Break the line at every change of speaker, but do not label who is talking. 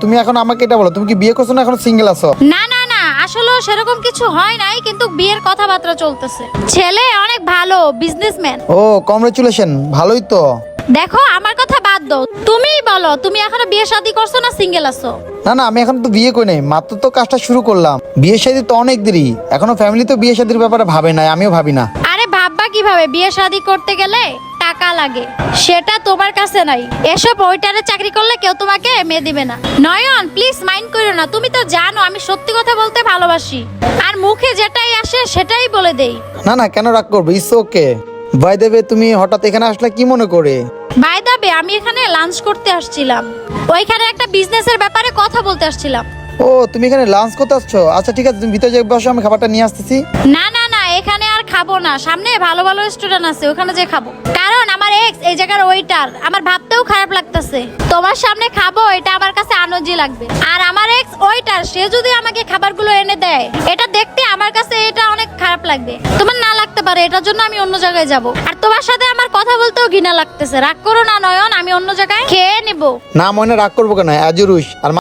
তুমি এখন আমাকে এটা বলো, তুমি কি বিয়ে করছো না এখন সিঙ্গেল আছো?
না না না, আসলে সেরকম কিছু হয় নাই, কিন্তু বিয়ের কথাবার্তা চলতেছে। ছেলে অনেক ভালো, বিজনেসম্যান।
ও কংগ্রেচুলেশন, ভালোই তো।
দেখো আমার কথা বাদ দাও, তুমিই বলো, তুমি এখনো বিয়ে শাদী করছো না সিঙ্গেল আছো?
না না, আমি এখন তো বিয়ে করি নাই, মাত্র তো কাজটা শুরু করলাম। বিয়ে শাদী তো অনেক দেরি, এখনো ফ্যামিলি তো বিয়ে শাদীর ব্যাপারে ভাবে নাই, আমিও ভাবি না।
আরে ভাববা কিভাবে, বিয়ে শাদী করতে গেলে টাকা লাগে, সেটা তোমার কাছে নাই। এসব ওইটারে চাকরি করলে কেউ তোমাকে মেয়ে দিবে না। নয়ন প্লিজ মাইন্ড করো না, তুমি তো জানো আমি সত্যি কথা বলতে ভালোবাসি, আর মুখে যেটাই আসে সেটাই বলে দেই।
না না, কেন রাগ করবে? It's okay. ভাই দেবে, তুমি হঠাৎ এখানে আসলে কি মনে করে?
বাই দ্য ওয়ে, আমি এখানে লাঞ্চ করতে আসছিলাম, ওইখানে একটা বিজনেসের ব্যাপারে কথা বলতে আসছিলাম।
ও তুমি এখানে লাঞ্চ করতে আসছো? আচ্ছা ঠিক আছে, তুমি ভিতরে যাই, বসো, আমি খাবারটা নিয়ে আসতেছি।
না না না, এখানে আর খাবো না, সামনে ভালো ভালো রেস্টুরেন্ট আছে, ওখানে যে খাবো। কারণ আমার এক্স এই জায়গার ওয়েটার, আমার ভাবতেও খারাপ লাগতেছে। তোমার সামনে খাবো এটা আমার কাছে আনজি লাগবে, আর আমার এক্স ওয়েটার সে যদি আমাকে খাবারগুলো এনে দেয়, এটা দেখতে আমার কাছে এটা অনেক খারাপ লাগবে। তোমার না লাগতে পারে, এটার জন্য আমি অন্য জায়গায় যাব। আর তোমার সাথে আমার কথা বলতেও ঘৃণা লাগতেছে। রাগ করো না নয়ন, আমি অন্য জায়গায় খেয়ে নেবো।
না মনে রাগ করবো কেন, অ্যাজুরুস আর